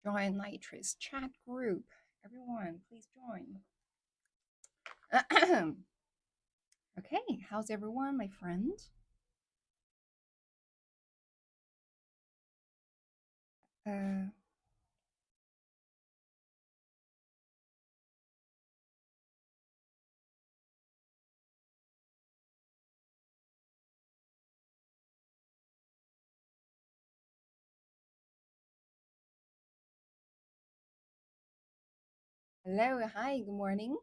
join Nytrix chat group. Everyone, please join. Okay, how's everyone, my friend? Uh, Hello, hi, good morning.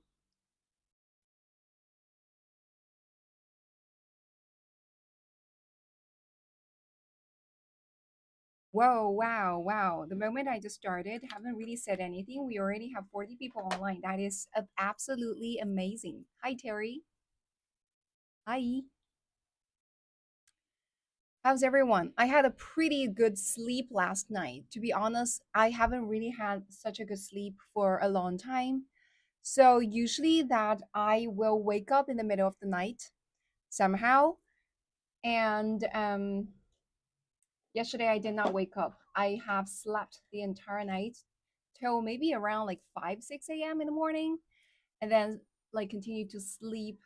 Whoa, wow, wow. The moment I just started, haven't really said anything. We already have 40 people online. That is absolutely amazing. Hi, Terry. Hi. How's everyone? I had a pretty good sleep last night. To be honest, I haven't really had such a good sleep for a long time. So usually that I will wake up in the middle of the night somehow. And yesterday I did not wake up. I have slept the entire night till maybe around like 5, 6 a.m. in the morning, and then like continue to sleep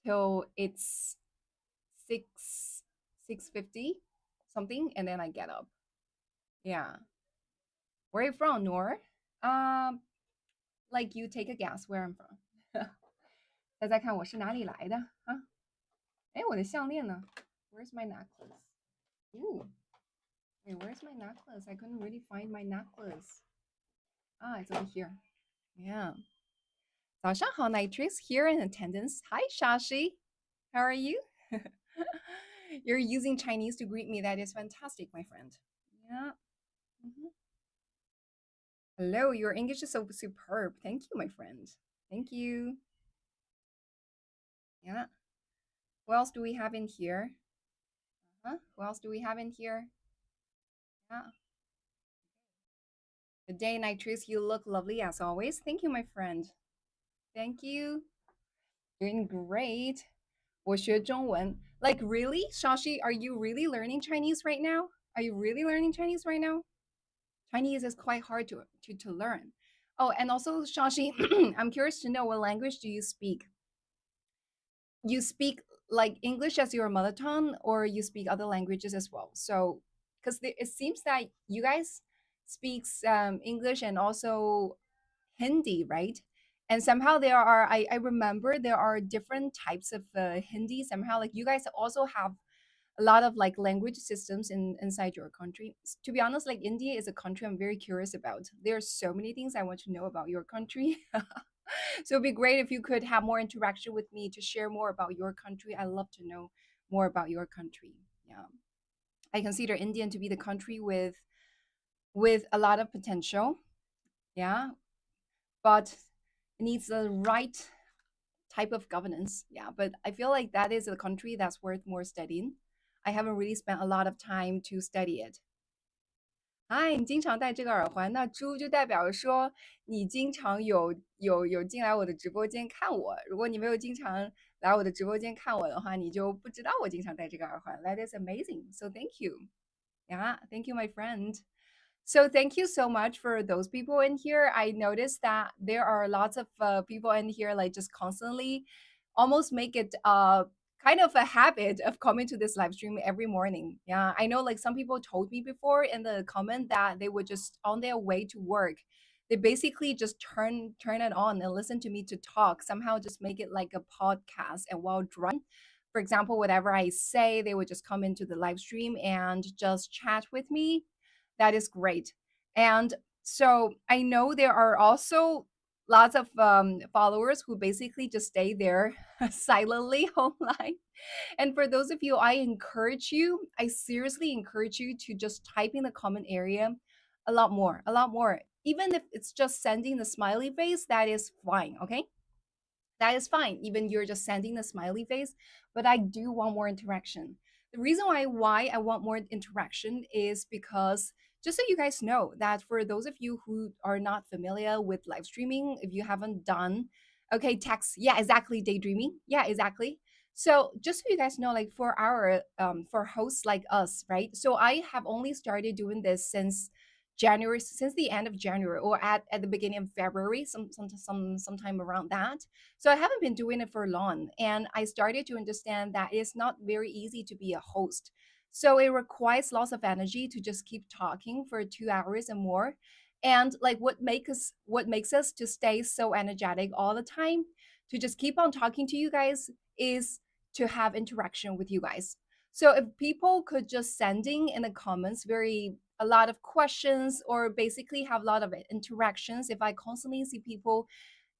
till it's 6:50 something, and then I get up. Yeah. Where are you from, Noor? Um, like you take a guess where I'm from. 猜猜看我是哪里来的啊？哎，我的项链呢？Where's my necklace? Ooh, wait, where's my necklace? I couldn't really find my necklace. Ah, it's over here. Yeah. 早上好, Nytrix here in attendance. Hi, Shashi. How are you? You're using Chinese to greet me. That is fantastic, my friend. Yeah. Mhm. Hello, your English is so superb. Thank you, my friend. Thank you. Yeah. Who else do we have in here? Huh? Who else do we have in here? Yeah. Good day, Nitrous. You look lovely as always. Thank you, my friend. Thank you. Doing great. 我学中文. Like, really? Shashi, are you really learning Chinese right now? Are you really learning Chinese right now? Chinese is quite hard to learn. Oh, and also, Shashi, I'm curious to know what language do you speak? You speak like English as your mother tongue, or you speak other languages as well? So, because it seems that you guys speaks English and also Hindi, right? And somehow there are, I remember there are different types of Hindi. Somehow, like you guys also have a lot of like language systems inside your country. To be honest, like India is a country I'm very curious about. There are so many things I want to know about your country. So it'd be great if you could have more interaction with me to share more about your country. I love to know more about your country. Yeah. I consider India to be the country with a lot of potential. Yeah. But it needs the right type of governance. Yeah. But I feel like that is a country that's worth more studying. I haven't really spent a lot of time to study it. 哎，你经常戴这个耳环，那猪就代表说你经常有进来我的直播间看我。如果你没有经常来我的直播间看我的话，你就不知道我经常戴这个耳环。That is amazing. So thank you. Yeah, thank you, my friend. So thank you so much for those people in here. I noticed that there are lots of people in here like just constantly almost make it kind of a habit of coming to this live stream every morning. Yeah, I know like some people told me before in the comment that they would just on their way to work, they basically just turn it on and listen to me to talk, somehow just make it like a podcast. And while driving, for example, whatever I say, they would just come into the live stream and just chat with me. That is great. And so I know there are also lots of followers who basically just stay there silently online. And for those of you, I seriously encourage you to just type in the comment area a lot more, a lot more. Even if it's just sending the smiley face, that is fine, okay? That is fine. Even you're just sending the smiley face, but I do want more interaction. The reason why I want more interaction is because just so you guys know that for those of you who are not familiar with live streaming, if you haven't done, okay, text, yeah, exactly, daydreaming, yeah, exactly. So just so you guys know, like for hosts like us, right? So I have only started doing this since January, since the end of January, or at the beginning of February, sometime around that. So I haven't been doing it for long, and I started to understand that it's not very easy to be a host. So it requires lots of energy to just keep talking for 2 hours and more. And like what makes us to stay so energetic all the time, to just keep on talking to you guys, is to have interaction with you guys. So if people could just sending in the comments very a lot of questions, or basically have a lot of interactions, if I constantly see people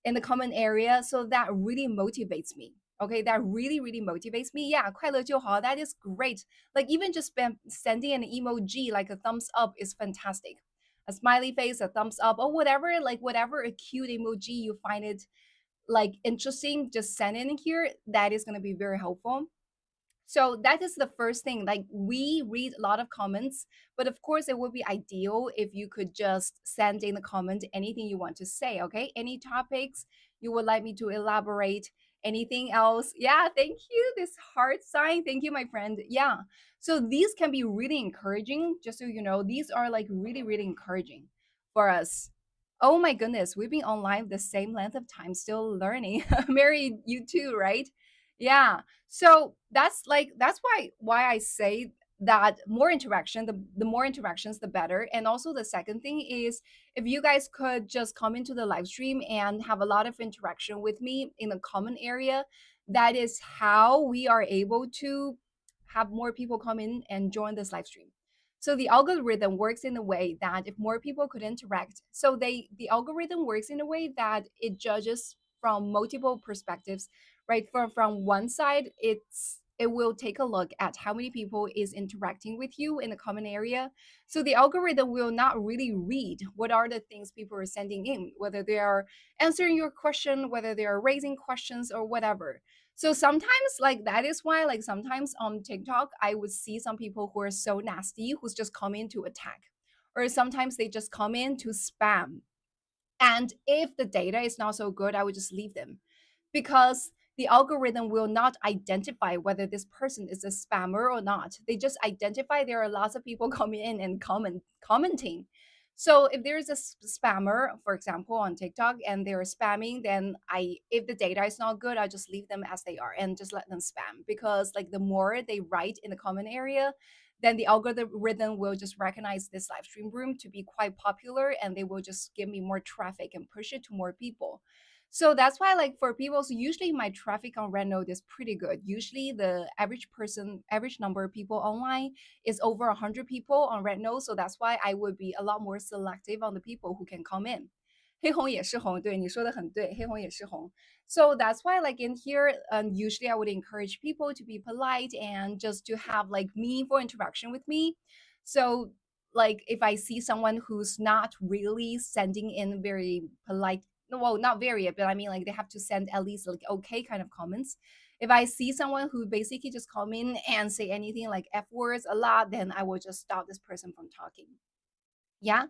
in the comment area, so that really motivates me. Okay, that really motivates me. Yeah, 快乐就好, that is great. Like even just sending an emoji like a thumbs up is fantastic. A smiley face, a thumbs up, or whatever, like whatever a cute emoji you find it like interesting, just send it in here. That is going to be very helpful. So that is the first thing. Like we read a lot of comments, but of course it would be ideal if you could just send in the comment anything you want to say, okay? Any topics you would like me to elaborate, anything else? Yeah, thank you. This heart sign. Thank you, my friend. Yeah. So these can be really encouraging, just so you know. These are like really encouraging for us. Oh my goodness, we've been online the same length of time, still learning. Mary, you too, right? Yeah. So that's why I say that more interaction, the more interactions the better. And also the second thing is, if you guys could just come into the live stream and have a lot of interaction with me in the common area, that is how we are able to have more people come in and join this live stream. So the algorithm works in a way that if more people could interact, so the algorithm works in a way that it judges from multiple perspectives, right? From one side, it will take a look at how many people is interacting with you in the common area. So the algorithm will not really read what are the things people are sending in, whether they are answering your question, whether they are raising questions or whatever. So sometimes like that is why like sometimes on TikTok I would see some people who are so nasty who's just come in to attack, or sometimes they just come in to spam. And if the data is not so good, I would just leave them, because the algorithm will not identify whether this person is a spammer or not. They just identify there are lots of people coming in and commenting. So if there is a spammer, for example, on TikTok, and they're spamming, then if the data is not good, I just leave them as they are and just let them spam. Because like the more they write in the comment area, then the algorithm will just recognize this live stream room to be quite popular, and they will just give me more traffic and push it to more people. So that's why, like for people, so usually my traffic on Rednote is pretty good. Usually the average number of people online is over 100 people on Rednote. So that's why I would be a lot more selective on the people who can come in. 黑红也是红，对，你说的很对，黑红也是红。So that's why, like in here, usually I would encourage people to be polite and just to have like meaningful interaction with me. So like if I see someone who's not really sending in very polite, well, not very, but I mean like they have to send at least like okay kind of comments. If I see someone who basically just come in and say anything like F words a lot, then I will just stop this person from talking. Yeah.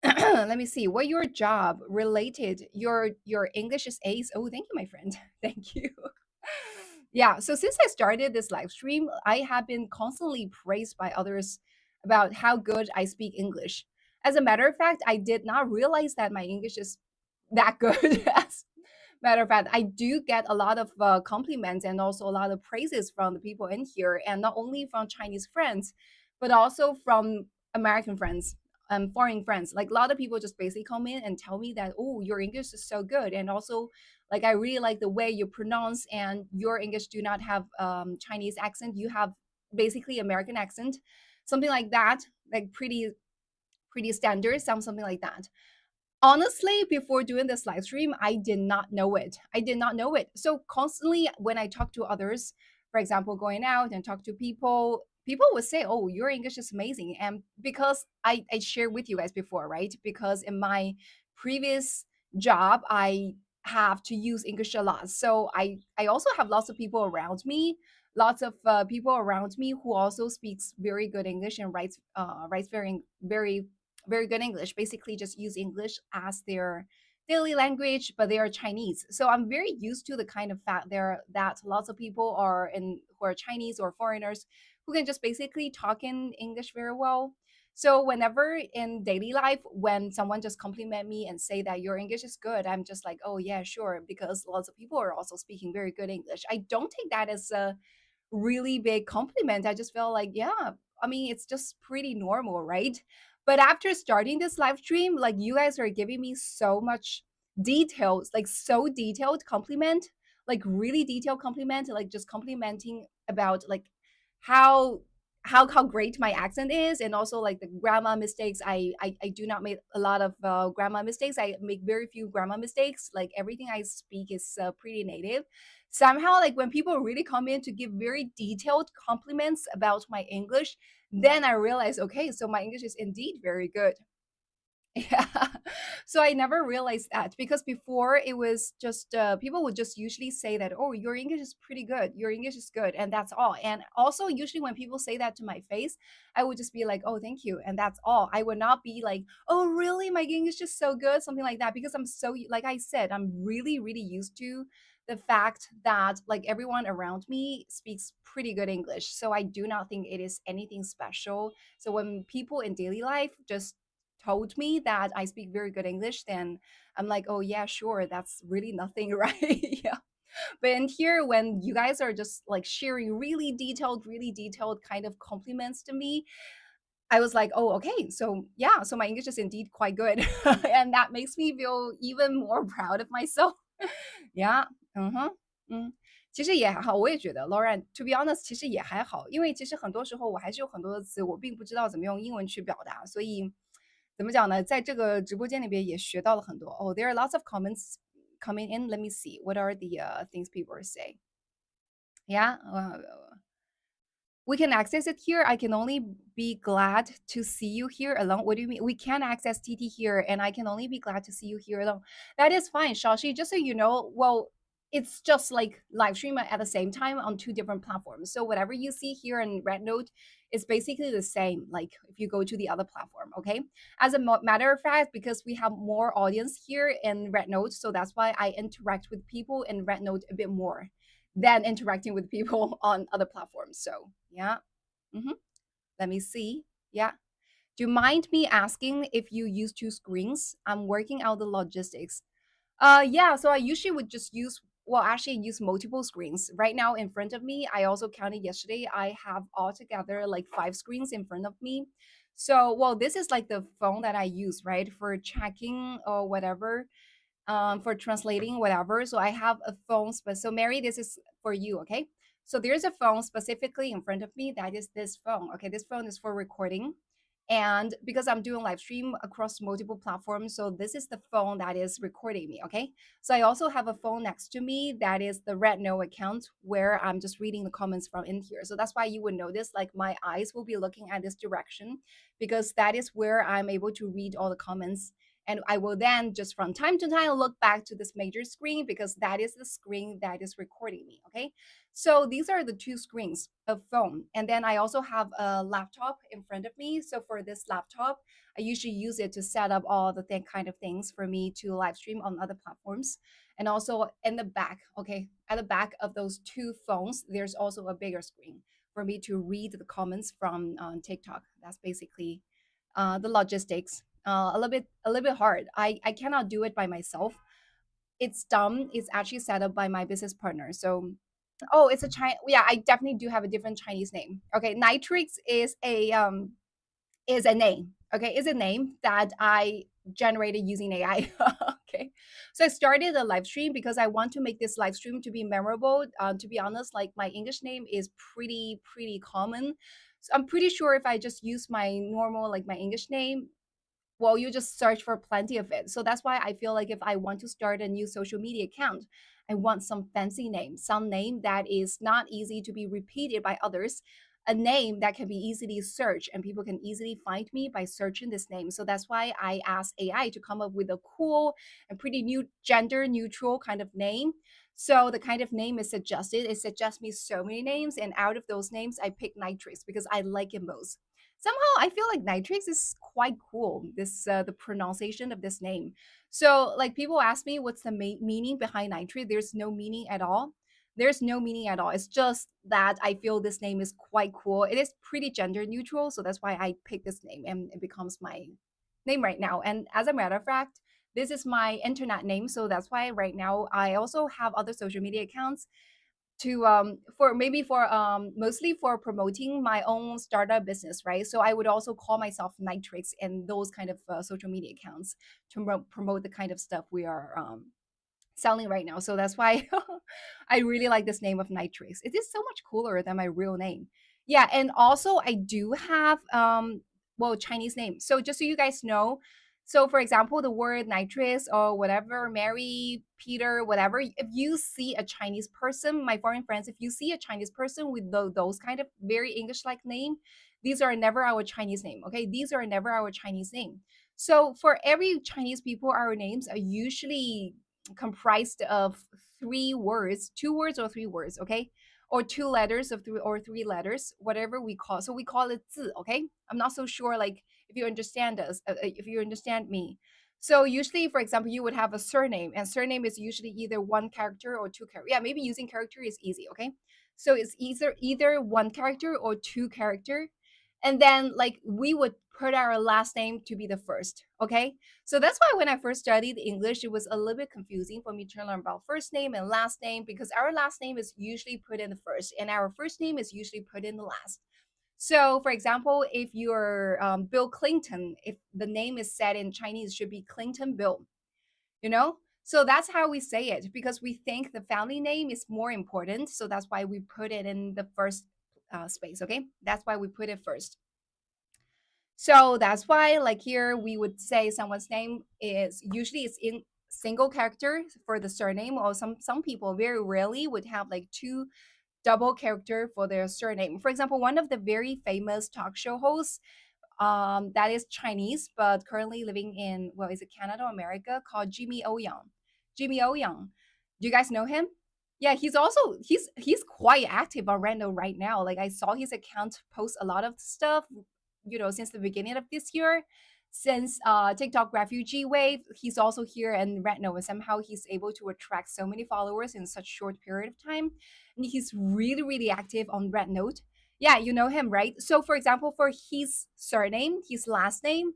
Let me see what your job related. Your English is ace. Oh, thank you, my friend. Thank you. Yeah, so since I started this live stream, I have been constantly praised by others about how good I speak English. As a matter of fact, I did not realize that my English is that good. As matter of fact, I do get a lot of compliments and also a lot of praises from the people in here, and not only from Chinese friends, but also from American friends, foreign friends. Like a lot of people just basically come in and tell me that, oh, your English is so good, and also like I really like the way you pronounce, and your English do not have Chinese accent. You have basically American accent, something like that, like pretty standard, something like that. Honestly, before doing this live stream, I did not know it. I did not know it. So constantly when I talk to others, for example, going out and talk to people, people would say, oh, your English is amazing. And because I shared with you guys before, right? Because in my previous job, I have to use English a lot. So I also have lots of people around me, lots of people around me who also speaks very good English and writes very good English, basically just use English as their daily language, but they are Chinese. So I'm very used to the kind of fact there that lots of people are in who are Chinese or foreigners who can just basically talk in English very well. So whenever in daily life, when someone just compliment me and say that your English is good, I'm just like, oh yeah, sure, because lots of people are also speaking very good English. I don't take that as a really big compliment. I just felt like, yeah, I mean, it's just pretty normal, right? But after starting this live stream, like you guys are giving me so much details, like so detailed compliment, like really detailed compliment, like just complimenting about like how how great my accent is, and also like the grammar mistakes. I do not make a lot of grammar mistakes. I make very few grammar mistakes. Like everything I speak is pretty native. Somehow, like when people really come in to give very detailed compliments about my English, then I realize, okay, so my English is indeed very good. Yeah. So I never realized that, because before it was just people would just usually say that, oh, your English is pretty good. Your English is good. And that's all. And also, usually when people say that to my face, I would just be like, oh, thank you. And that's all. I would not be like, oh, really? My English is so good. Something like that. Because I'm so, like I said, I'm really, really used to the fact that like everyone around me speaks pretty good English. So I do not think it is anything special. So when people in daily life just told me that I speak very good English, then I'm like, oh yeah, sure, that's really nothing, right? Yeah. But in here, when you guys are just like sharing really detailed kind of compliments to me, I was like, oh, okay, so yeah, so my English is indeed quite good. And that makes me feel even more proud of myself. Yeah. 嗯哼，其实也还好，我也觉得 Lauren to be honest，其实也还好，因为其实很多时候我还是有很多的词，我并不知道怎么用英文去表达，所以怎么讲呢？在这个直播间里边也学到了很多。Oh, there are lots of comments coming in. Let me see. What are the things people are saying? Yeah. We can access it here. I can only be glad to see you here alone. What do you mean? We can access TT here, and I can only be glad to see you here alone. That is fine, Shashi. Just so you know, well, it's just like live stream at the same time on two different platforms. So whatever you see here in Red Note is basically the same. Like if you go to the other platform, okay. As a matter of fact, because we have more audience here in Red Note, so that's why I interact with people in Red Note a bit more than interacting with people on other platforms. So yeah. hmm Let me see. Yeah. Do you mind me asking if you use two screens? I'm working out the logistics. Yeah, so I usually would just use, well, actually use multiple screens. Right now in front of me, I also counted yesterday, I have altogether like 5 screens in front of me. So, well, this is like the phone that I use, right, for checking or whatever, for translating whatever. So I have a phone, so Mary, this is for you, okay? So there's a phone specifically in front of me. That is this phone. Okay, this phone is for recording. And because I'm doing live stream across multiple platforms, so this is the phone that is recording me. Okay. So I also have a phone next to me that is the Red No account where I'm just reading the comments from in here. So that's why you would notice like my eyes will be looking at this direction, because that is where I'm able to read all the comments. And I will then just from time to time look back to this major screen, because that is the screen that is recording me. Okay. So these are the two screens of phone. And then I also have a laptop in front of me. So for this laptop, I usually use it to set up all the kind of things for me to live stream on other platforms. And also in the back, okay, at the back of those two phones, there's also a bigger screen for me to read the comments from TikTok. That's basically the logistics. A little bit hard. I cannot do it by myself. It's dumb. It's actually set up by my business partner. So oh, it's a Chinese. Yeah, I definitely do have a different Chinese name. Okay, Nytrix is a name. Okay, is a name that I generated using AI. Okay, so I started a live stream because I want to make this live stream to be memorable. To be honest, like my English name is pretty common. So I'm pretty sure if I just use my normal like my English name, well, you just search for plenty of it. So that's why I feel like if I want to start a new social media account, I want some fancy name, some name that is not easy to be repeated by others, a name that can be easily searched and people can easily find me by searching this name. So that's why I asked AI to come up with a cool and pretty new gender neutral kind of name. So the kind of name is suggested. It suggests me so many names, and out of those names, I picked Nytrix because I like it most. Somehow I feel like Nytrix is quite cool. This the pronunciation of this name. So like people ask me what's the meaning behind Nytrix. There's no meaning at all. There's no meaning at all. It's just that I feel this name is quite cool. It is pretty gender neutral, so that's why I picked this name and it becomes my name right now. And as a matter of fact, this is my internet name, so that's why right now I also have other social media accounts to for maybe for mostly for promoting my own startup business, right? So I would also call myself Nytrix and those kind of social media accounts to promote the kind of stuff we are selling right now. So that's why I really like this name of Nitrix. It is so much cooler than my real name. Yeah, and also I do have well, Chinese name. So just so you guys know, so for example, the word nitrix or whatever, Mary, Peter, whatever, if you see a Chinese person, my foreign friends, if you see a Chinese person with those kind of very English like name, these are never our Chinese name. Okay, these are never our Chinese name. So for every Chinese people, our names are usually comprised of three words, two words or three words, okay? Or two letters of three letters, whatever we call. So we call it 字, okay? I'm not so sure like if you understand us, if you understand me. So usually, for example, you would have a surname, and surname is usually either one character or two character. Yeah, maybe using character is easy, okay? So it's either one character or two character, and then like we would put our last name to be the first, okay? So that's why when I first studied English, it was a little bit confusing for me to learn about first name and last name because our last name is usually put in the first and our first name is usually put in the last. So, for example, if you're Bill Clinton, if the name is said in Chinese, it should be Clinton Bill, you know? So that's how we say it because we think the family name is more important. So that's why we put it in the first space, okay? That's why we put it first. So that's why, like here, we would say someone's name is usually it's in single character for the surname, or some people very rarely would have like two double character for their surname. For example, one of the very famous talk show hosts that is Chinese but currently living in, well, is it Canada or America, called Jimmy O Yang. Jimmy O Yang. Do you guys know him? Yeah, he's quite active on Randall right now. Like I saw his account post a lot of stuff, since the beginning of this year. Since TikTok refugee wave, he's also here in Reno, and somehow he's able to attract so many followers in such short period of time. And he's really, really active on Red Note. Yeah, you know him, right? So, for example, for his surname, his last name,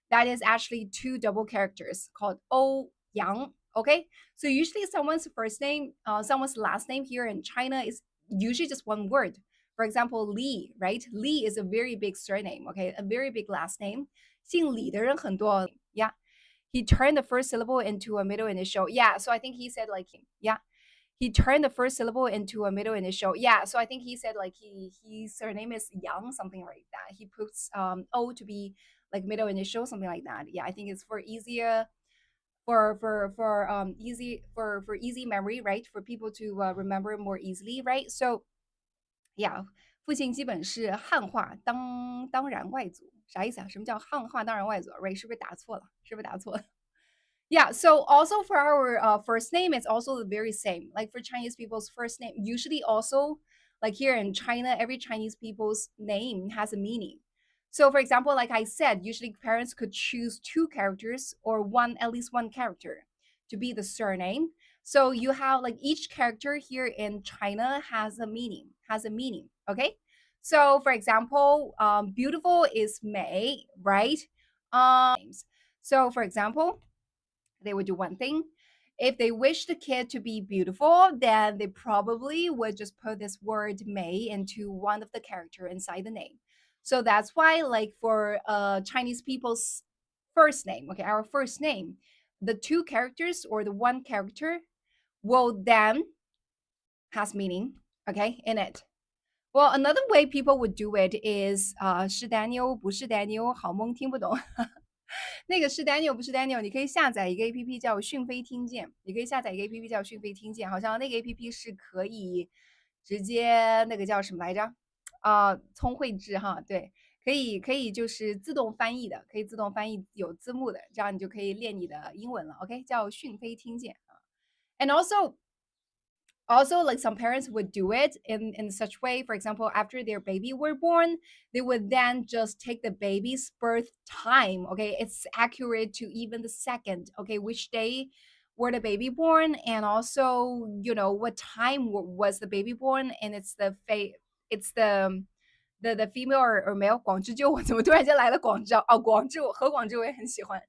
that is actually two double characters called O Yang. Okay, so usually someone's first name, someone's last name here in China is usually just one word. For example, Li, right? Li is a very big surname, okay, a very big last name. 姓李的人很多. Yeah, he turned the first syllable into a middle initial. Yeah, so I think he said like, yeah, he turned the first syllable into a middle initial. Yeah, so I think he said like his surname is Yang, something like that. He puts O to be like middle initial, something like that. Yeah, I think it's for easier for easy memory, right? For people to remember more easily, right? So yeah, 父亲基本是汉化当然外族，啥意思啊？什么叫汉化当然外族？Right？是不是打错了？是不是打错了？Yeah, so also for our first name, it's also the very same. Like for Chinese people's first name, usually also like here in China, every Chinese people's name has a meaning. So for example, like I said, usually parents could choose two characters or at least one character to be the surname. So you have like each character here in China has a meaning. Okay. So for example, beautiful is Mei, right? So for example, they would do one thing. If they wish the kid to be beautiful, then they probably would just put this word Mei into one of the character inside the name. So that's why, like for Chinese people's first name, okay, our first name, the two characters or the one character will then has meaning, okay, in it. Well, another way people would do it is 是 Daniel 不是 Daniel 好蒙听不懂那个是 Daniel 不是 Daniel，你可以下载一个 APP 叫讯飞听见，你可以下载一个 APP 叫讯飞听见，好像那个 APP 是可以直接那个叫什么来着？聪慧智哈，对，可以就是自动翻译的，可以自动翻译有字幕的，这样你就可以练你的英文了。OK，叫讯飞听见啊。And also like some parents would do it in such way, for example, after their baby were born, they would then just take the baby's birth time, okay, it's accurate to even the second, okay, which day where the baby born, and also what time was the baby born, and it's the female or male 广智就我怎么突然间来了广州哦广智和广智我也很喜欢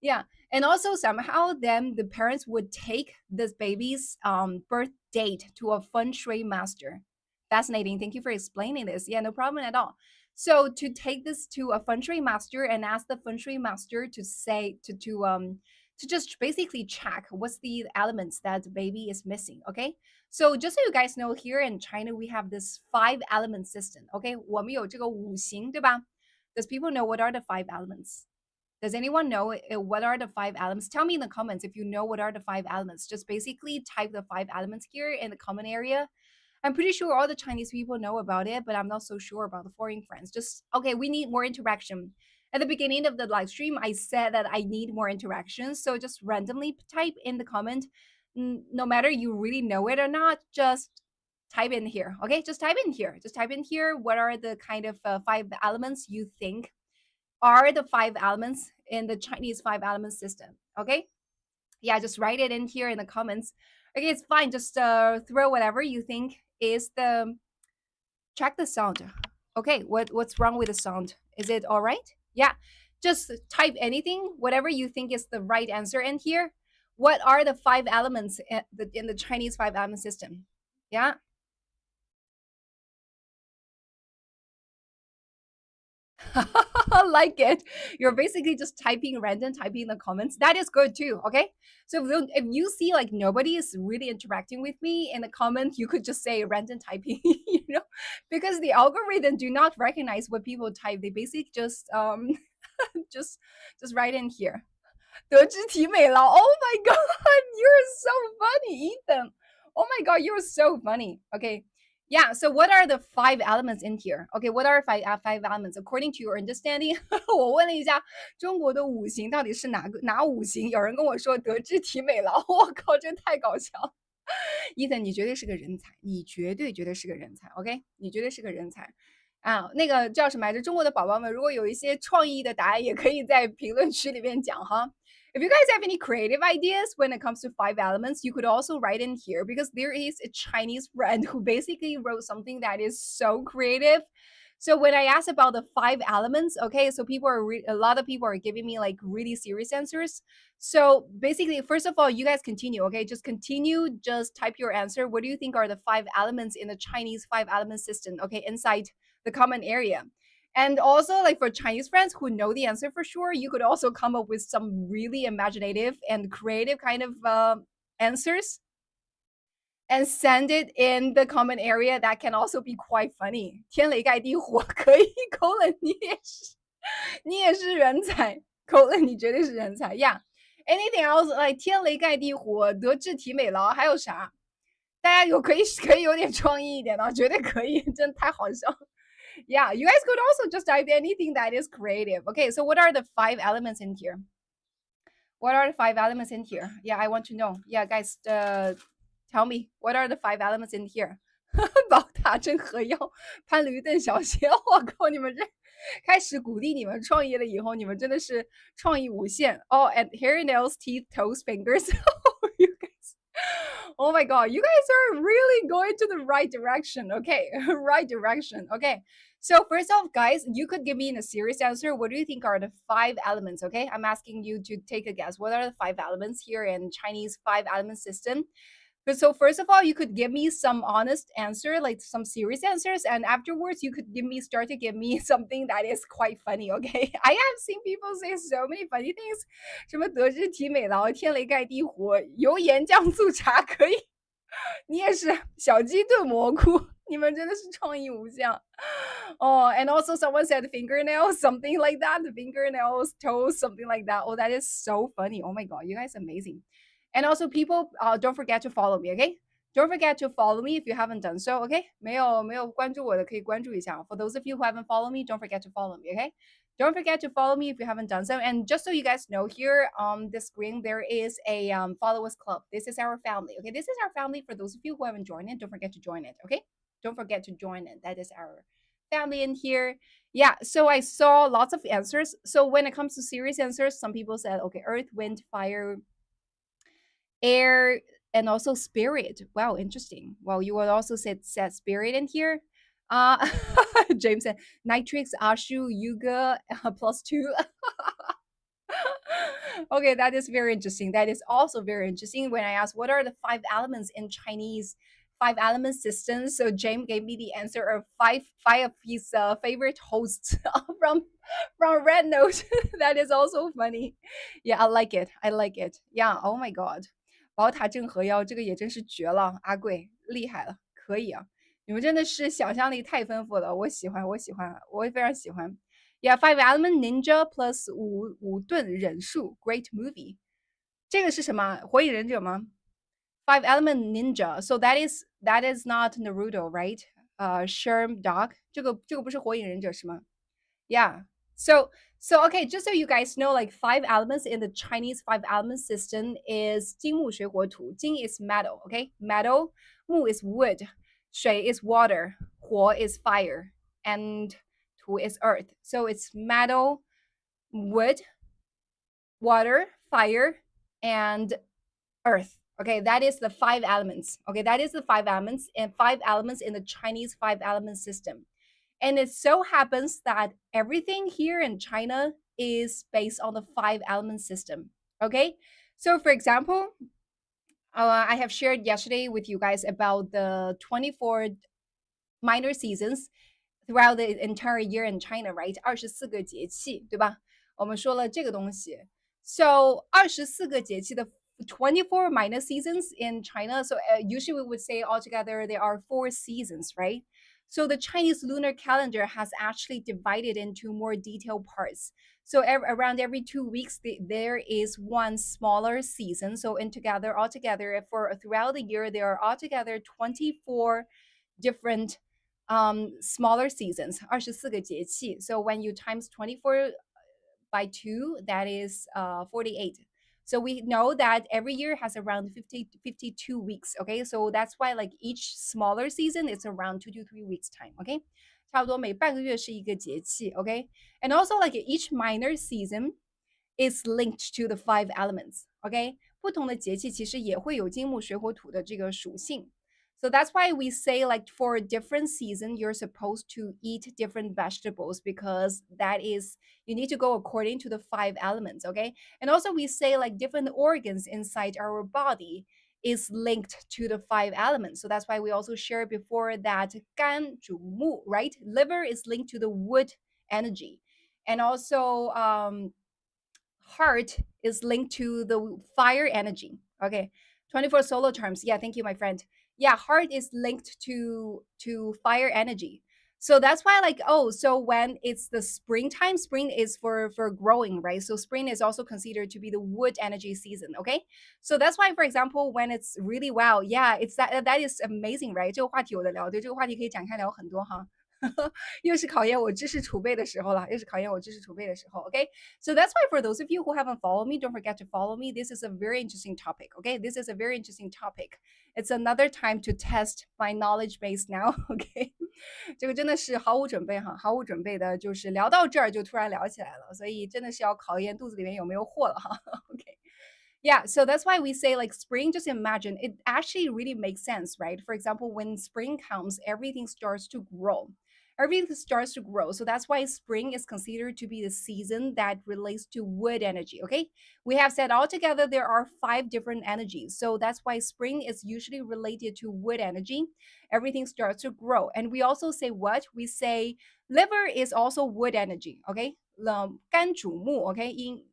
yeah and also somehow then the parents would take this baby's birth date to a feng shui master. Fascinating, thank you for explaining this. Yeah, no problem at all. So to take this to a feng shui master and ask the feng shui master to say to just basically check what's the elements that the baby is missing. Okay, so just so you guys know, here in China we have this 5 element system. Okay, 我们有这个5行，对吧？ Does people know what are the 5 elements? Does anyone know what are the 5 elements? Tell me in the comments if you know what are the 5 elements. Just basically type the 5 elements here in the comment area. I'm pretty sure all the Chinese people know about it, but I'm not so sure about the foreign friends. Just okay, we need more interaction. At the beginning of the live stream, I said that I need more interaction. So just randomly type in the comment. No matter you really know it or not, just type in here. Okay, just type in here. Just type in here. What are the kind of 5 elements you think are the 5 elements in the Chinese 5 element system? Okay, yeah, just write it in here in the comments. Okay, it's fine. Just throw whatever you think is the check the sound. Okay, what's wrong with the sound? Is it all right? Yeah, just type anything, whatever you think is the right answer in here. What are the 5 elements in the Chinese 5 element system? Yeah. Like it. You're basically just typing random, typing in the comments. That is good too. Okay. So if you see like nobody is really interacting with me in the comments, you could just say random typing, because the algorithm do not recognize what people type. They basically just just just write in here. 德智体美劳. Oh my god, you're so funny, Ethan. Oh my god, you're so funny. Okay. Yeah, so what are the 5 elements in here? Okay, what are 5 elements according to your understanding? 我问了一下中国的5行到底是哪5行，有人跟我说德智体美劳，我靠，这太搞笑了。Ethan，你绝对是个人才，你绝对是个人才，OK？你绝对是个人才啊！那个叫什么来着？中国的宝宝们，如果有一些创意的答案，也可以在评论区里面讲哈。If you guys have any creative ideas when it comes to 5 elements, you could also write in here because there is a Chinese friend who basically wrote something that is so creative. So when I asked about the 5 elements, okay, so a lot of people are giving me like really serious answers. So basically, first of all, you guys continue, okay? Just continue, just type your answer. What do you think are the 5 elements in the Chinese 5 element system, okay, inside the comment area? And also, like for Chinese friends who know the answer for sure, you could also come up with some really imaginative and creative kind of answers and send it in the comment area. That can also be quite funny. 天雷盖地火可以口冷，你也是人才，口冷你绝对是人才呀。Anything else like 天雷盖地火、德智体美劳，还有啥？大家可以有点创意一点的，绝对可以，真的太好笑。Yeah, you guys could also just type anything that is creative. Okay, so what are the 5 elements in here? What are the 5 elements in here? Yeah, I want to know. Yeah, guys, tell me what are the 5 elements in here? 宝塔镇河妖，攀驴邓小闲，我靠，你们这开始鼓励你们创业了以后，你们真的是创意无限。Oh, and hair, nails, teeth, toes, fingers. You guys, oh my god, you guys are really going to the right direction. Okay, right direction. Okay. So first off, guys, you could give me in a serious answer. What do you think are the 5 elements? Okay, I'm asking you to take a guess. What are the 5 elements here in Chinese 5 element system? So first of all, you could give me some honest answer, like some serious answers, and afterwards you could start to give me something that is quite funny. Okay, I have seen people say so many funny things. 什么德智体美劳、天雷盖地火、油盐酱醋茶可以。你也是小鸡炖蘑菇，你们真的是创意无限。Oh, and also someone said fingernails, something like that. The fingernails, toes, something like that. Oh, that is so funny. Oh my god, you guys are amazing. And also, people, don't forget to follow me, okay? Don't forget to follow me if you haven't done so, okay? 没有关注我的可以关注一下。For those of you who haven't followed me, don't forget to follow me, okay? Don't forget to follow me if you haven't done so. And just so you guys know, here on the screen, there is a follow us club. This is our family, okay? This is our family. For those of you who haven't joined it, don't forget to join it, okay? Don't forget to join it. That is our family in here. Yeah, so I saw lots of answers. So when it comes to serious answers, some people said, okay, earth, wind, fire, air, and also spirit. Wow, interesting. Well, you would also said spirit in here. Uh, James said Nytrix, Ashu, Yuga, +2. Okay, that is very interesting. That is also very interesting. When I asked what are the five elements in Chinese five element systems, so James gave me the answer of five of his favorite hosts from Red Note. That is also funny. Yeah, I like it. I like it. Yeah. Oh my God，宝塔镇河妖这个也真是绝了，阿贵厉害了，可以啊！你们真的是想象力太丰富了，我喜欢，我喜欢，我也非常喜欢。Yeah, Five Element Ninja plus 五盾忍术，Great movie。这个是什么？火影忍者吗？Five Element Ninja. So that is not Naruto, right? Sherm Dog. 这个不是火影忍者是吗？Yeah. So okay, just so you guys know, like five elements in the Chinese five element system is 金木水火土. 金 is metal, okay? Metal. 木 is wood. 水 is water. 火 is fire. And 土 is earth. So it's metal, wood, water, fire, and earth. Okay, that is the five elements. Okay, that is the five elements and five elements in the Chinese five element system. And it so happens that everything here in China is based on the five element system. Okay, so for example, I have shared yesterday with you guys about the 24 minor seasons throughout the entire year in China, right? 24个节气，对吧？我们说了这个东西。So 24个节气的 24 minor seasons in China. So usually we would say altogether there are 4 seasons, right? So the Chinese lunar calendar has actually divided into more detailed parts. So around every 2 weeks, there is one smaller season. So altogether, for throughout the year, there are altogether 24 different smaller seasons, 24个节气. So when you times 24 by 2, that is 48. So we know that every year has around 52 weeks. Okay, so that's why like each smaller season is around 2 to 3 weeks time. Okay, 差不多每半个月是一个节气. Okay, and also like each minor season is linked to the five elements. Okay, 不同的节气其实也会有金木水火土的这个属性. So that's why we say like for a different season, you're supposed to eat different vegetables because that is, you need to go according to the five elements, okay? And also we say like different organs inside our body is linked to the five elements. So that's why we also shared before that 肝主木, right? Liver is linked to the wood energy. And also heart is linked to the fire energy. Okay. 24 solar terms. Yeah, thank you, my friend. Yeah, heart is linked to fire energy. So that's why like, oh, so when it's the springtime, spring is for growing, right? So spring is also considered to be the wood energy season. Okay, so that's why, for example, when it's really, wow, yeah, it's that is amazing, right? 这个话题有的聊，对，这个话题可以展开聊很多哈。又是考验我知识储备的时候了，又是考验我知识储备的时候。Okay, so that's why for those of you who haven't followed me, don't forget to follow me. This is a very interesting topic. Okay, this is a very interesting topic. It's another time to test my knowledge base now. Okay, 这个真的是毫无准备哈，毫无准备的，就是聊到这儿就突然聊起来了，所以真的是要考验肚子里面有没有货了哈。Okay. Yeah, so that's why we say like spring, just imagine it actually really makes sense, right? For example, when spring comes, everything starts to grow. Everything starts to grow. So that's why spring is considered to be the season that relates to wood energy. Okay. We have said altogether there are 5 different energies. So that's why spring is usually related to wood energy. Everything starts to grow. And we also say what? We say liver is also wood energy. Okay. 肝主木 OK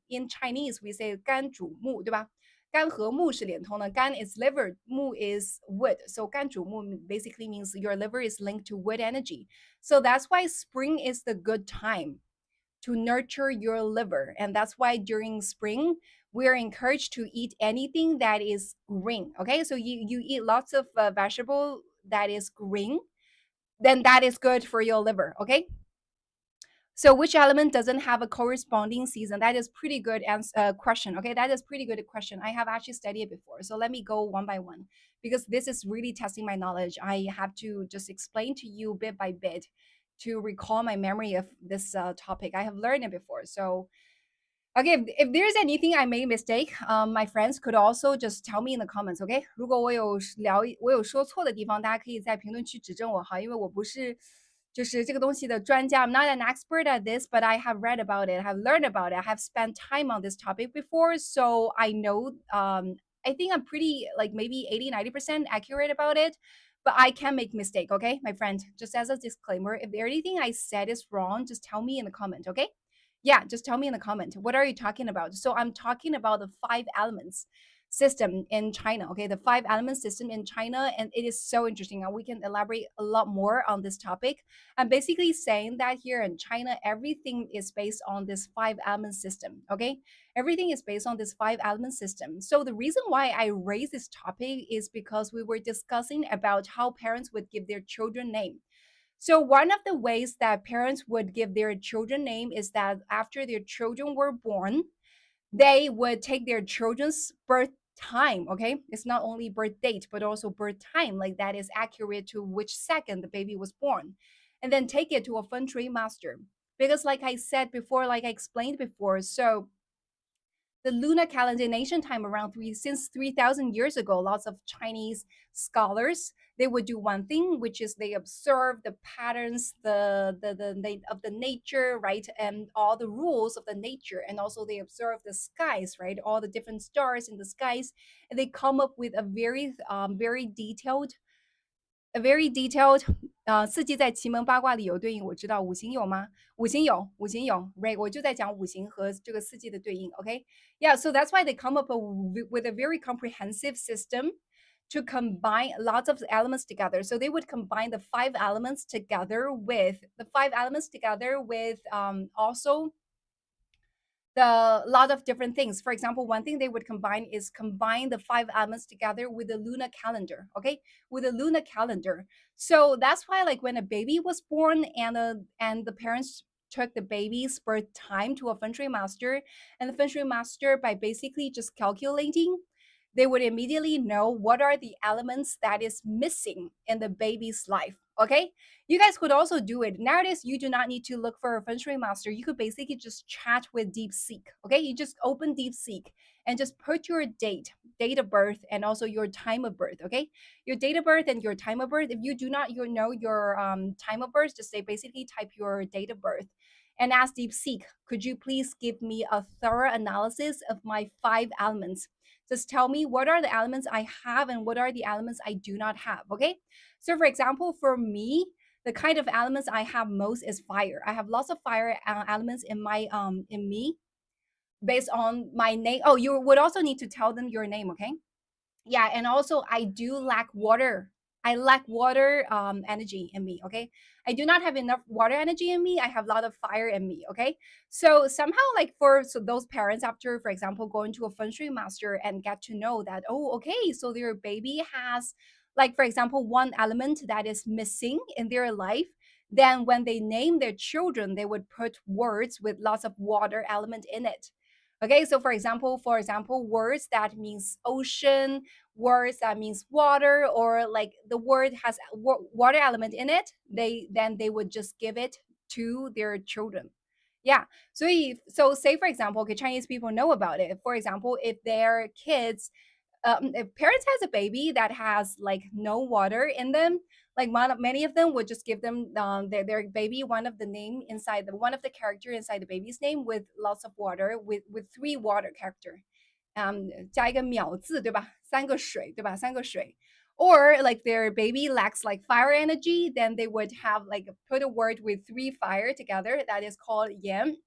in Chinese we say 肝主木对吧？肝和木是连通的，肝 is liver, 木 is wood. So 肝主木 basically means your liver is linked to wood energy. So that's why spring is the good time to nurture your liver. And that's why during spring, we're encouraged to eat anything that is green. Okay, so you eat lots of vegetable that is green, then that is good for your liver. Okay. So which element doesn't have a corresponding season? That is pretty good question. Okay, that is pretty good question. I have actually studied it before. So let me go one by one because this is really testing my knowledge. I have to just explain to you bit by bit to recall my memory of this topic. I have learned it before. So Okay, if there's anything I made mistake, my friends could also just tell me in the comments. OK，如果我有说错的地方，大家可以在评论区指正我哈，因为我不是就是这个东西的专家。I'm not an expert at this, but I have read about it, I have learned about it, I have spent time on this topic before, so I know. I think I'm pretty like maybe 80-90% accurate about it. But I can make mistake, okay, my friend. Just as a disclaimer, if there anything I said is wrong, just tell me in the comment, okay? Yeah, just tell me in the comment. What are you talking about? So I'm talking about the five elements system in China. Okay, the five element system in China, and it is so interesting. And we can elaborate a lot more on this topic. I'm basically saying that here in China, everything is based on this five element system. Okay, everything is based on this five element system. So the reason why I raised this topic is because we were discussing about how parents would give their children name. So one of the ways that parents would give their children name is that after their children were born, they would take their children's birth time. Okay, it's not only birth date but also birth time, like that is accurate to which second the baby was born, and then take it to a feng shui master. Because like I said before, like I explained before, so the lunar calendar nation time around since 3,000 years ago, lots of Chinese scholars, they would do one thing, which is they observe the patterns, of the nature, right, and all the rules of the nature, and also they observe the skies, right, all the different stars in the skies, and they come up with a very detailed a very detailed 四季在奇门八卦里有对应，我知道五行有吗？五行有，right？我就在讲五行和这个四季的对应，OK？Yeah, so that's why they come up with a very comprehensive system to combine lots of elements together. So they would combine the five elements together with also the lot of different things. For example, one thing they would combine the five elements together with the lunar calendar. Okay, with the lunar calendar. So that's why, like when a baby was born and the parents took the baby's birth time to a feng shui master, and the feng shui master, by basically just calculating, they would immediately know what are the elements that is missing in the baby's life. Okay, you guys could also do it. Nowadays, you do not need to look for a feng shui master. You could basically just chat with DeepSeek. Okay, you just open DeepSeek and just put your date of birth, and also your time of birth. Okay, your date of birth and your time of birth. If you do not know your time of birth, just say basically type your date of birth and ask DeepSeek, could you please give me a thorough analysis of my five elements? Just tell me what are the elements I have and what are the elements I do not have. Okay, so for example, for me, the kind of elements I have most is fire. I have lots of fire elements in me based on my name. Oh, you would also need to tell them your name, okay? Yeah, and also I do lack water. I lack water energy in me. Okay, I do not have enough water energy in me. I have a lot of fire in me. Okay, so somehow, like for those parents, after for example going to a feng shui master and get to know that, oh, okay, so their baby has, like for example, one element that is missing in their life, then when they name their children, they would put words with lots of water element in it. Okay, so for example, words that means ocean, words that means water, or like the word has water element in it, they would just give it to their children. Yeah, so say for example, okay, Chinese people know about it. For example, if their kids, if parents has a baby that has like no water in them, like many of them would just give them their baby one of the name inside the one of the character inside the baby's name with lots of water, with three water character. 加一个秒字，对吧？三个水，对吧？三个水。Or like their baby lacks like fire energy, then they would have like put a word with three fire together that is called yan,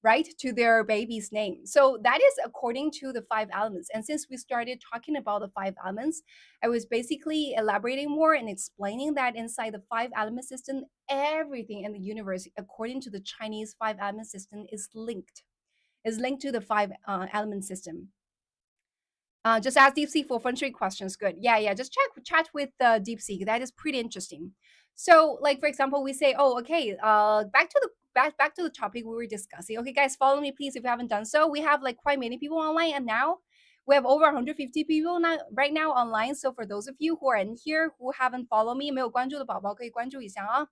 right, to their baby's name. So that is according to the five elements. And since we started talking about the five elements, I was basically elaborating more and explaining that inside the five element system, everything in the universe, according to the Chinese five element system, is linked to the five element system. Just ask DeepSeek for feng shui questions. Good. Yeah. Just chat with DeepSeek. That is pretty interesting. So, like for example, we say, oh, okay. Back to the topic we were discussing. Okay, guys, follow me, please, if you haven't done so. We have like quite many people online, and now we have over 150 people right now online. So for those of you who are in here who haven't followed me, 没有关注的宝宝可以关注一下啊。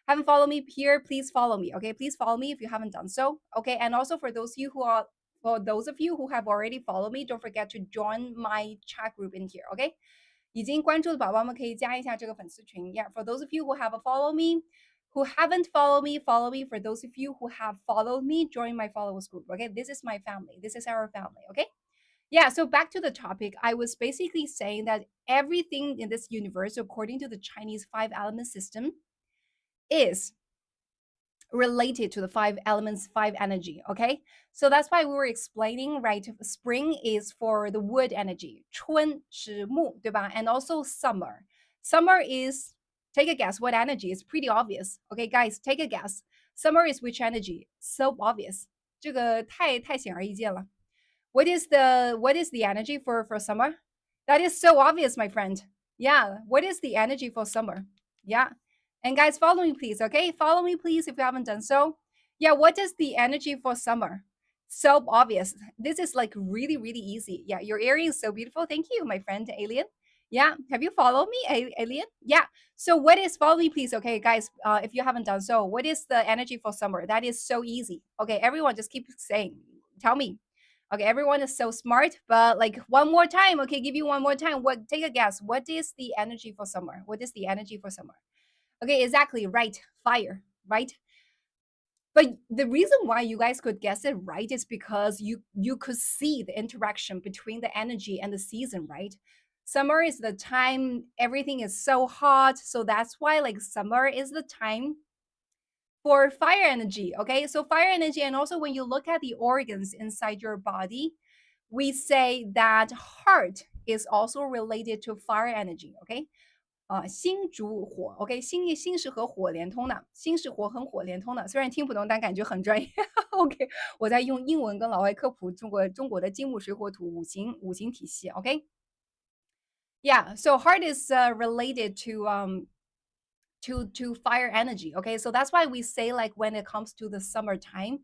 Haven't followed me here, please follow me. Okay, please follow me if you haven't done so. Okay, and also for those of you who are For those of you who have already followed me, don't forget to join my chat group in here, okay? 已经关注的宝宝们可以加一下这个粉丝群。Yeah, for those of you who have followed me, who haven't followed me, follow me. For those of you who have followed me, join my followers group. Okay, this is my family. This is our family. Okay. Yeah, so back to the topic. I was basically saying that everything in this universe, according to the Chinese five element system, is related to the five elements, five energy. Okay, so that's why we were explaining, right? Spring is for the wood energy, 春是木，对吧? And also summer. Summer is, take a guess, what energy? It's pretty obvious. Okay, guys, take a guess. Summer is which energy? So obvious. 这个太显而易见了。What is the energy for summer? That is so obvious, my friend. Yeah. What is the energy for summer? Yeah. And guys, follow me, please. Okay. Follow me, please, if you haven't done so. Yeah. What is the energy for summer? So obvious. This is like really, really easy. Yeah. Your area is so beautiful. Thank you, my friend, Alien. Yeah. Have you followed me, Alien? Yeah. So what is, follow me, please. Okay, guys, if you haven't done so, what is the energy for summer? That is so easy. Okay. Everyone just keep saying, tell me. Okay, everyone is so smart, but like one more time. Okay, give you one more time. What? Take a guess. What is the energy for summer? What is the energy for summer? Okay, exactly right. Fire, right? But the reason why you guys could guess it right is because you could see the interaction between the energy and the season, right? Summer is the time everything is so hot, so that's why like summer is the time for fire energy. Okay, so fire energy, and also when you look at the organs inside your body, we say that heart is also related to fire energy. Okay, 心主火，OK，心是和火连通的，心是火和火连通的。虽然听不懂，但感觉很专业。OK，我在用英文跟老外科普中国的金木水火土五行体系。OK，yeah， so heart is related to fire energy. Okay, so that's why we say like when it comes to the summertime,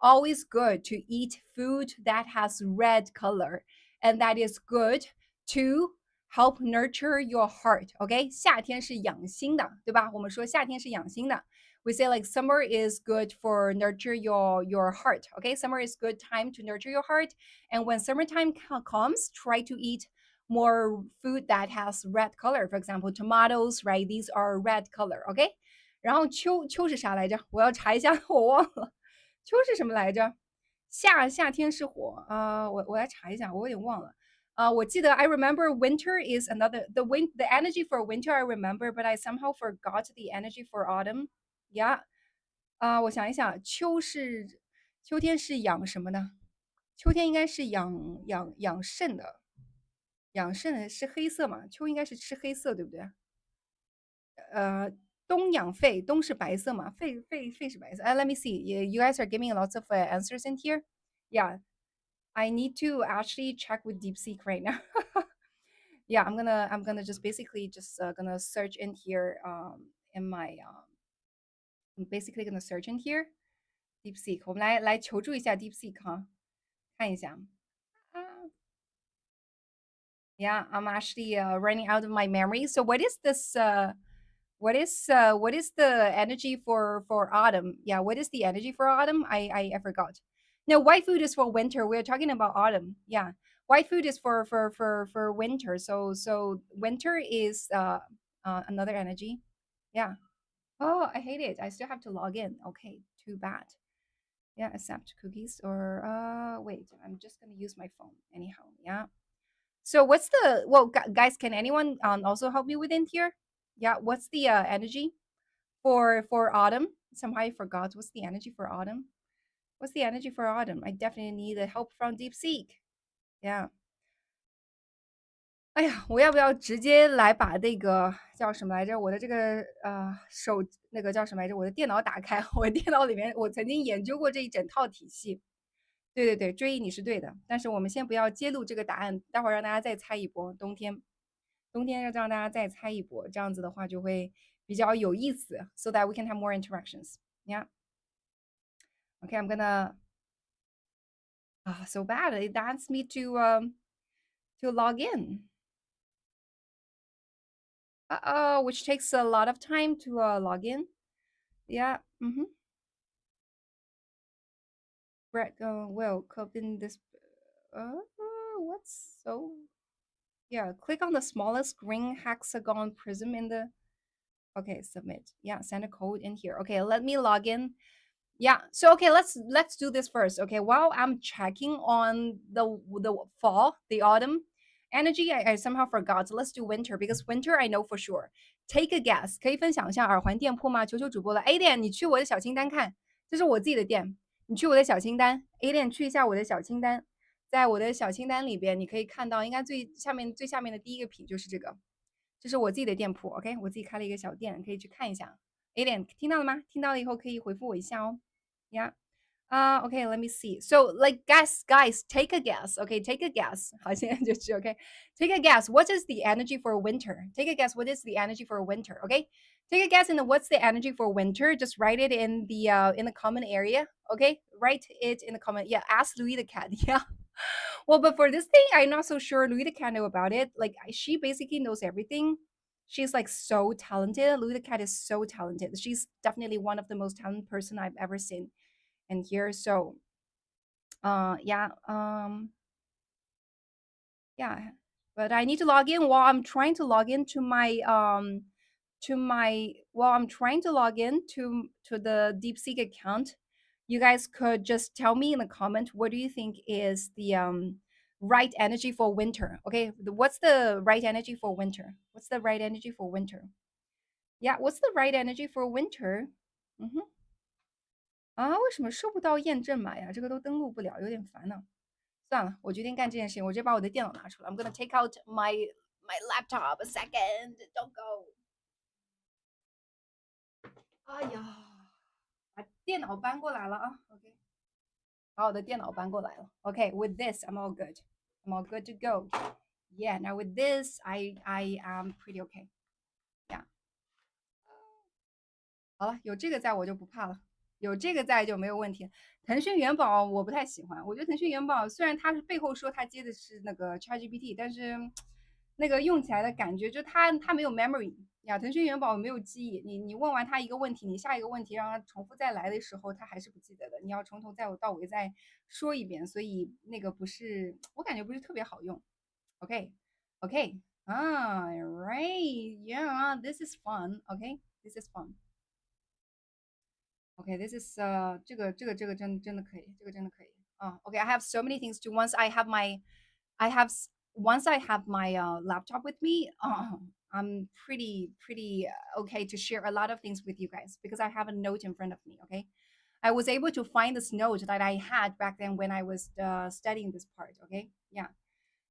always good to eat food that has red color, and that is good to help nurture your heart. Okay, 夏天是养心的，对吧？我们说夏天是养心的。We say like summer is good for nurture your heart. Okay, summer is good time to nurture your heart, and when summertime comes, try to eat more food that has red color. For example, tomatoes, right? These are red color. Okay. 然后秋是啥来着？我要查一下，我忘了。秋是什么来着？夏天是火我来查一下，我有点忘了。我记得 I remember winter is another the energy for winter I remember, but I somehow forgot the energy for autumn. Yeah. 我想一想，秋天是养什么的？秋天应该是养肾的。养肾是黑色嘛？秋应该是吃黑色，对不对？冬养肺，冬是白色嘛？肺是白色。Let me see. You guys are giving lots of answers in here. Yeah, I need to actually check with DeepSeek right now. Yeah, I'm gonna just basically just gonna search in here in my I'm basically gonna search in here DeepSeek. 我们来求助一下 DeepSeek 哈，看一下。Yeah, I'm actually running out of my memory. So what is this? What is the energy for autumn? Yeah, what is the energy for autumn? I forgot. No, white food is for winter. We're talking about autumn. Yeah, white food is for winter. So winter is another energy. Yeah. Oh, I hate it. I still have to log in. Okay, too bad. Yeah, accept cookies or wait. I'm just gonna use my phone anyhow. Yeah. So what's the guys? Can anyone also help me with in here? Yeah, what's the energy for autumn? Somehow I forgot. What's the energy for autumn? What's the energy for autumn? I definitely need the help from DeepSeek. Yeah. 哎呀，我要不要直接来把那个叫什么来着？我的这个手那个叫什么来着？我的电脑打开，我电脑里面我曾经研究过这一整套体系。对对对，追忆你是对的，但是我们先不要揭露这个答案，待会儿让大家再猜一波。冬天要让大家再猜一波，这样子的话就会比较有意思，so that we can have more interactions. Yeah. Okay, I'm gonna. So bad. It asks me to log in. Which takes a lot of time to log in. Yeah. spread will cope in this. What's so? Yeah, click on the smallest green hexagon prism in the. Okay, submit. Yeah, send a code in here. Okay, let me log in. Yeah. So okay, let's do this first. Okay, while I'm checking on the fall, the autumn energy, I somehow forgot. So let's do winter because winter I know for sure. Take a guess，可以分享一下耳环店铺吗？求求主播了。A 店，你去我的小清单看，这是我自己的店。你去我的小清单，A 店去一下我的小清单，在我的小清单里边，你可以看到，应该最下面的第一个品就是这个，这是我自己的店铺。OK，我自己开了一个小店，可以去看一下。A 点听到了吗？听到了以后可以回复我一下哦。Yeah. Okay, let me see. So, like, guys, take a guess. Okay, take a guess. 好，现在就是 OK. Take a guess. What is the energy for winter? Take a guess. What is the energy for winter? Okay. Take a guess. And what's the energy for winter? Just write it in the comment area. Okay. Write it in the comment. Yeah. Ask Louis the cat. Yeah. Well, but for this thing, I'm not so sure Louis the cat know about it. Like, she basically knows everything. She's like so talented. Louis the cat is so talented. She's definitely one of the most talented person I've ever seen in here. So yeah, yeah, but I need to log in while I'm trying to log into my while I'm trying to log in to the DeepSeek account. You guys could just tell me in the comment what do you think is the right energy for winter. Okay, what's the right energy for winter? What's the right energy for winter? Yeah, what's the right energy for winter? 嗯哼，啊，为什么收不到验证码呀？这个都登录不了，有点烦呢。算了，我决定干这件事情，我直接把我的电脑拿出来。I'm gonna take out my laptop. A second, don't go. 哎呀，把电脑搬过来了啊。OK，把我的电脑搬过来了。OK, with this, I'm all good. I'm all good to go. Yeah, now with this, I am pretty okay. Yeah. 好了，有这个在我就不怕了，有这个在就没有问题。腾讯元宝我不太喜欢，我觉得腾讯元宝虽然它是背后说它接的是那个 ChatGPT，但是那个用起来的感觉就它没有 memory 呀，腾讯元宝没有记忆。你问完它一个问题，你下一个问题让它重复再来的时候，它还是不记得的。你要从头到尾再说一遍，所以那个不是我感觉不是特别好用。OK OK 啊，right yeah this is fun OK this is fun。Okay, this is 这个真的可以，这个真的可以啊。Okay, I have so many things to once I have once I have my laptop with me, I'm pretty okay to share a lot of things with you guys because I have a note in front of me. Okay, I was able to find this note that I had back then when I was studying this part. Okay, yeah.